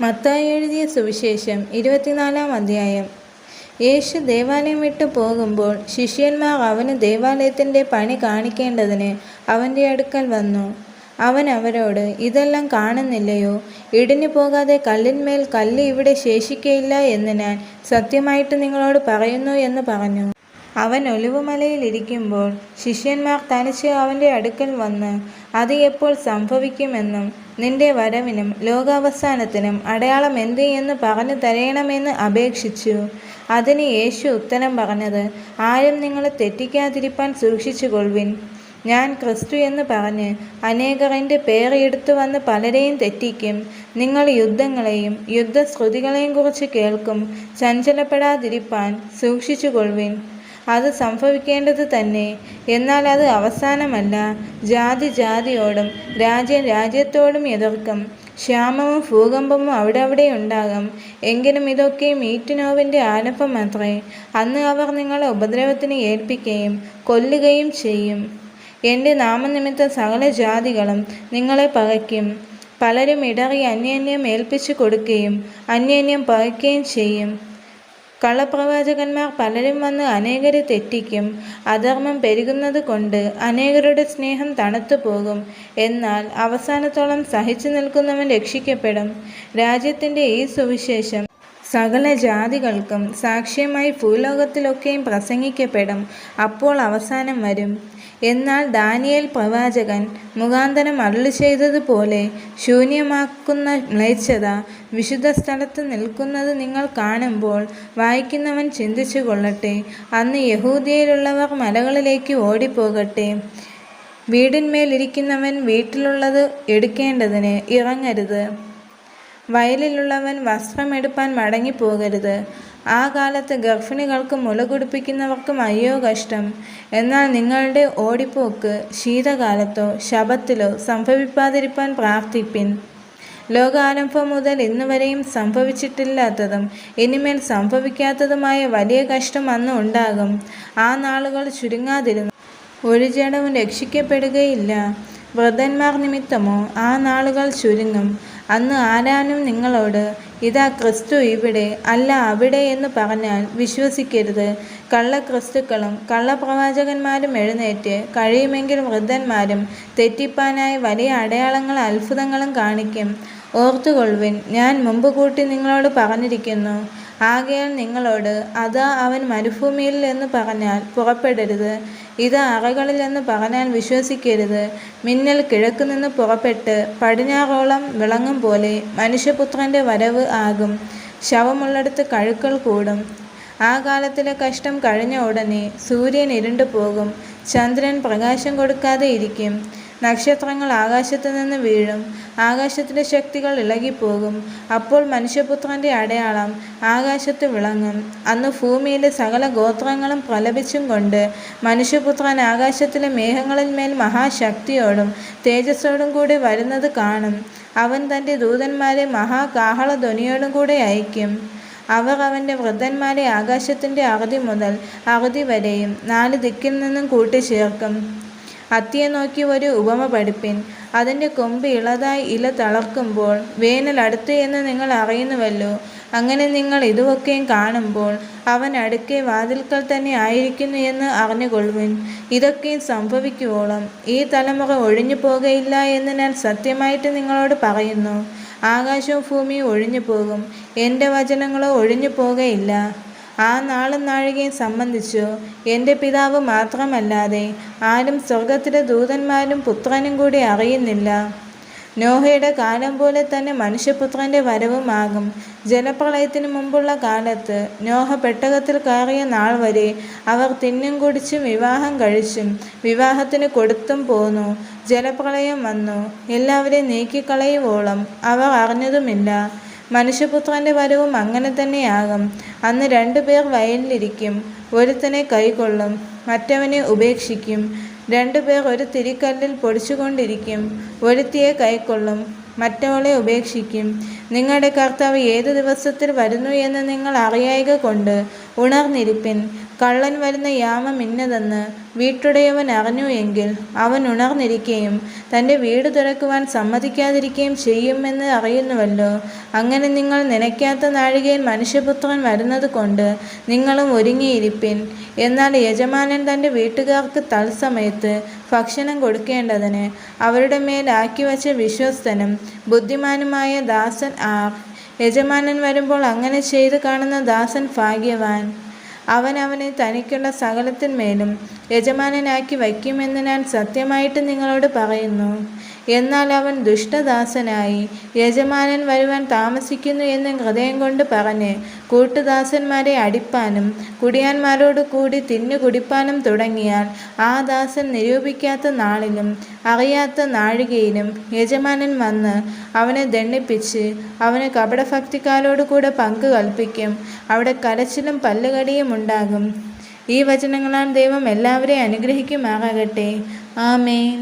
മത്തായി എഴുതിയ സുവിശേഷം 24-ാം അധ്യായം. യേശു ദേവാലയം വിട്ടു പോകുമ്പോൾ ശിഷ്യന്മാർ അവന് ദേവാലയത്തിൻ്റെ പണി കാണിക്കേണ്ടതിന് അവൻ്റെ അടുക്കൽ വന്നു. അവൻ അവരോട്, ഇതെല്ലാം കാണുന്നില്ലയോ? ഇടിഞ്ഞു പോകാതെ കല്ലിന്മേൽ കല്ല് ഇവിടെ ശേഷിക്കയില്ല എന്ന് ഞാൻ സത്യമായിട്ട് നിങ്ങളോട് പറയുന്നു എന്ന് പറഞ്ഞു. അവൻ ഒലിവുമലയിൽ ഇരിക്കുമ്പോൾ ശിഷ്യന്മാർ തനിച്ച് അവൻ്റെ അടുക്കൽ വന്ന്, അത് എപ്പോൾ സംഭവിക്കുമെന്നും നിന്റെ വരവിനും ലോകാവസാനത്തിനും അടയാളം എന്ത് എന്ന് പറഞ്ഞു തരയണമെന്ന് അപേക്ഷിച്ചു. അതിന് യേശു ഉത്തരം പറഞ്ഞത്, ആരും നിങ്ങളെ തെറ്റിക്കാതിരിപ്പാൻ സൂക്ഷിച്ചുകൊള്ളുവിൻ. ഞാൻ ക്രിസ്തു എന്ന് പറഞ്ഞ് അനേകർ എൻ്റെ പേർ എടുത്തു വന്ന് പലരെയും തെറ്റിക്കും. നിങ്ങൾ യുദ്ധങ്ങളെയും യുദ്ധശ്രുതികളെയും കുറിച്ച് കേൾക്കും. ചഞ്ചലപ്പെടാതിരിപ്പാൻ സൂക്ഷിച്ചുകൊള്ളുവിൻ. അത് സംഭവിക്കേണ്ടത് തന്നെ. എന്നാൽ അത് അവസാനമല്ല. ജാതി ജാതിയോടും രാജ്യം രാജ്യത്തോടും എതിർക്കും. ക്ഷാമവും ഭൂകമ്പവും അവിടെ ഉണ്ടാകും. എങ്കിലും ഇതൊക്കെയും ഈറ്റുനോവിൻ്റെ ആരംഭം അത്രേ. അന്ന് അവർ നിങ്ങളെ ഉപദ്രവത്തിന് ഏൽപ്പിക്കുകയും കൊല്ലുകയും ചെയ്യും. എൻ്റെ നാമനിമിത്തം സകല ജാതികളും നിങ്ങളെ പകയ്ക്കും. പലരും ഇടറി അന്യോന്യം ഏൽപ്പിച്ചു കൊടുക്കുകയും അന്യോന്യം പകയ്ക്കുകയും ചെയ്യും. കള്ളപ്രവാചകന്മാർ പലരും വന്ന് അനേകരെ തെറ്റിക്കും. അധർമ്മം പെരുകുന്നത് കൊണ്ട് അനേകരുടെ സ്നേഹം തണുത്തു പോകും. എന്നാൽ അവസാനത്തോളം സഹിച്ചു നിൽക്കുന്നവൻ രക്ഷിക്കപ്പെടും. രാജ്യത്തിൻ്റെ ഈ സുവിശേഷം സകല ജാതികൾക്കും സാക്ഷ്യമായി ഭൂലോകത്തിലൊക്കെയും പ്രസംഗിക്കപ്പെടും. അപ്പോൾ അവസാനം വരും. എന്നാൽ ദാനിയേൽ പ്രവാചകൻ മുഖാന്തരം അരുളി ചെയ്തതുപോലെ ശൂന്യമാക്കുന്ന മ്ലേച്ഛത വിശുദ്ധ സ്ഥലത്ത് നിൽക്കുന്നത് നിങ്ങൾ കാണുമ്പോൾ വായിക്കുന്നവൻ ചിന്തിച്ചു കൊള്ളട്ടെ. അന്ന് യഹൂദിയയിലുള്ളവർ മലകളിലേക്ക് ഓടിപ്പോകട്ടെ. വീടിന്മേലിരിക്കുന്നവൻ വീട്ടിലുള്ളത് എടുക്കേണ്ടതിന് ഇറങ്ങരുത്. വയലിലുള്ളവൻ വസ്ത്രമെടുപ്പാൻ മടങ്ങിപ്പോകരുത്. ആ കാലത്ത് ഗർഭിണികൾക്കും മുല കുടിപ്പിക്കുന്നവർക്കും അയ്യോ കഷ്ടം. എന്നാൽ നിങ്ങളുടെ ഓടിപ്പോക്ക് ശീതകാലത്തോ ശബ്ബത്തിലോ സംഭവിക്കാതിരിപ്പാൻ പ്രാർത്ഥിപ്പിൻ. ലോകാരംഭം മുതൽ ഇന്നുവരെയും സംഭവിച്ചിട്ടില്ലാത്തതും ഇനിമേൽ സംഭവിക്കാത്തതുമായ വലിയ കഷ്ടം അന്ന് ഉണ്ടാകും. ആ നാളുകൾ ചുരുങ്ങാതിരുന്നു ഒരു ജഡവും രക്ഷിക്കപ്പെടുകയില്ല. വൃദ്ധന്മാർ നിമിത്തമോ ആ നാളുകൾ ചുരുങ്ങും. അന്ന് ആരാനും നിങ്ങളോട്, ഇതാ ക്രിസ്തു ഇവിടെ, അല്ല അവിടെ എന്ന് പറഞ്ഞാൽ വിശ്വസിക്കരുത്. കള്ളക്രിസ്തുക്കളും കള്ളപ്രവാചകന്മാരും എഴുന്നേറ്റ് കഴിയുമെങ്കിൽ വൃദ്ധന്മാരും തെറ്റിപ്പാനായി വലിയ അടയാളങ്ങളും അത്ഭുതങ്ങളും കാണിക്കും. ഓർത്തുകൊള്ളുവിൻ, ഞാൻ മുമ്പ് കൂട്ടി നിങ്ങളോട് പറഞ്ഞിരിക്കുന്നു. ആകയാൽ നിങ്ങളോട്, അതാ അവൻ മരുഭൂമിയിൽ എന്ന് പറഞ്ഞാൽ പുറപ്പെടരുത്. ഇതാ അറകളിൽ എന്ന് പറഞ്ഞാൽ വിശ്വസിക്കരുത്. മിന്നൽ കിഴക്കുനിന്ന് പുറപ്പെട്ട് പടിഞ്ഞാറോളം വിളങ്ങും പോലെ മനുഷ്യപുത്രൻ്റെ വരവ് ആകും. ശവമുള്ളിടത്ത് കഴുക്കൾ കൂടും. ആ കാലത്തിലെ കഷ്ടം കഴിഞ്ഞ ഉടനെ സൂര്യൻ ഇരുണ്ടു പോകും. ചന്ദ്രൻ പ്രകാശം കൊടുക്കാതെ ഇരിക്കും. നക്ഷത്രങ്ങൾ ആകാശത്ത് നിന്ന് വീഴും. ആകാശത്തിലെ ശക്തികൾ ഇളകിപ്പോകും. അപ്പോൾ മനുഷ്യപുത്രൻ്റെ അടയാളം ആകാശത്ത് വിളങ്ങും. അന്ന് ഭൂമിയിലെ സകല ഗോത്രങ്ങളും പ്രലപിച്ചും കൊണ്ട് മനുഷ്യപുത്രൻ ആകാശത്തിലെ മേഘങ്ങളിന്മേൽ മഹാശക്തിയോടും തേജസ്സോടും കൂടി വരുന്നത് കാണും. അവൻ തൻ്റെ ദൂതന്മാരെ മഹാകാഹളധ്വനിയോടും കൂടെ അയക്കും. അവർ അവൻ്റെ വൃദ്ധന്മാരെ ആകാശത്തിൻ്റെ അറുതി മുതൽ അറുതി വരെയും 4 ദിക്കിൽ നിന്നും കൂട്ടിച്ചേർക്കും. അത്തിയെ നോക്കി ഒരു ഉപമ പഠിപ്പിൻ. അതിൻ്റെ കൊമ്പ് ഇളതായി ഇല തളർക്കുമ്പോൾ വേനൽ അടുത്ത് എന്ന് നിങ്ങൾ അറിയുന്നുവല്ലോ. അങ്ങനെ നിങ്ങൾ ഇതുമൊക്കെയും കാണുമ്പോൾ അവൻ അടുക്കെ വാതിൽക്കൽ തന്നെ ആയിരിക്കുന്നു എന്ന് അറിഞ്ഞുകൊള്ളുവിൻ. ഇതൊക്കെയും സംഭവിക്കുവോളം ഈ തലമുറ ഒഴിഞ്ഞു പോകയില്ല എന്ന് ഞാൻ സത്യമായിട്ട് നിങ്ങളോട് പറയുന്നു. ആകാശവും ഭൂമിയും ഒഴിഞ്ഞു പോകും, എൻ്റെ വചനങ്ങളോ ഒഴിഞ്ഞു പോകയില്ല. ആ നാളും നാഴികയും സംബന്ധിച്ചു എൻ്റെ പിതാവ് മാത്രമല്ലാതെ ആരും സ്വർഗത്തിലെ ദൂതന്മാരും പുത്രനും കൂടി അറിയുന്നില്ല. നോഹയുടെ കാലം പോലെ തന്നെ മനുഷ്യപുത്രൻ്റെ വരവുമാകും. ജലപ്രളയത്തിന് മുമ്പുള്ള കാലത്ത് നോഹ പെട്ടകത്തിൽ കയറിയ നാൾ വരെ അവർ തിന്നും കുടിച്ചും വിവാഹം കഴിച്ചും വിവാഹത്തിന് കൊടുത്തും പോന്നു. ജലപ്രളയം വന്നു, എല്ലാവരെയും നീക്കിക്കളയുവോളം അവർ അറിഞ്ഞതുമില്ല. മനുഷ്യപുത്രൻ്റെ വരവും അങ്ങനെ തന്നെയാകും. അന്ന് 2 പേർ വയലിലിരിക്കും. ഒരുത്തനെ കൈക്കൊള്ളും, മറ്റവനെ ഉപേക്ഷിക്കും. 2 പേർ ഒരു തിരിക്കല്ലിൽ പൊടിച്ചുകൊണ്ടിരിക്കും. ഒരുത്തിയെ കൈക്കൊള്ളും, മറ്റവളെ ഉപേക്ഷിക്കും. നിങ്ങളുടെ കർത്താവ് ഏത് ദിവസത്തിൽ വരുന്നു എന്ന് നിങ്ങൾ അറിയായ്ക കൊണ്ട് ഉണർന്നിരിപ്പിൻ. കള്ളൻ വരുന്ന യാമം ഇന്നതെന്ന് വീട്ടുടയവൻ അറിഞ്ഞു എങ്കിൽ അവൻ ഉണർന്നിരിക്കുകയും തൻ്റെ വീട് തുറക്കുവാൻ സമ്മതിക്കാതിരിക്കുകയും ചെയ്യുമെന്ന് അറിയുന്നുവല്ലോ. അങ്ങനെ നിങ്ങൾ നനയ്ക്കാത്ത നാഴികയിൽ മനുഷ്യപുത്രൻ വരുന്നത് കൊണ്ട് നിങ്ങളും ഒരുങ്ങിയിരിപ്പിൻ. എന്നാൽ യജമാനൻ തൻ്റെ വീട്ടുകാർക്ക് തത്സമയത്ത് ഭക്ഷണം കൊടുക്കേണ്ടതിന് അവരുടെ മേൽ ആക്കിവച്ച വിശ്വസ്തനും ബുദ്ധിമാനുമായ ദാസൻ ആർ? യജമാനൻ വരുമ്പോൾ അങ്ങനെ ചെയ്തു കാണുന്ന ദാസൻ ഭാഗ്യവാൻ. അവൻ അവനെ തനിക്കുള്ള സകലത്തിന്മേലും യജമാനനാക്കി വയ്ക്കുമെന്ന് ഞാൻ സത്യമായിട്ട് നിങ്ങളോട് പറയുന്നു. എന്നാൽ അവൻ ദുഷ്ടദാസനായി യജമാനൻ വരുവാൻ താമസിക്കുന്നു എന്ന് ഹൃദയം കൊണ്ട് പറഞ്ഞ് കൂട്ടുദാസന്മാരെ അടിപ്പാനും കുടിയാന്മാരോട് കൂടി തിന്നു കുടിപ്പാനും തുടങ്ങിയാൽ ആ ദാസൻ നിരൂപിക്കാത്ത നാളിലും അറിയാത്ത നാഴികയിലും യജമാനൻ വന്ന് അവനെ ദണ്ഡിപ്പിച്ച് അവന് കപടഭക്തിക്കാരോട് കൂടെ പങ്ക് കൽപ്പിക്കും. അവിടെ കരച്ചിലും പല്ലുകടിയും ഉണ്ടാകും. ഈ വചനങ്ങളാൽ ദൈവം എല്ലാവരെയും അനുഗ്രഹിക്കുമാറാകട്ടെ. ആമേൻ.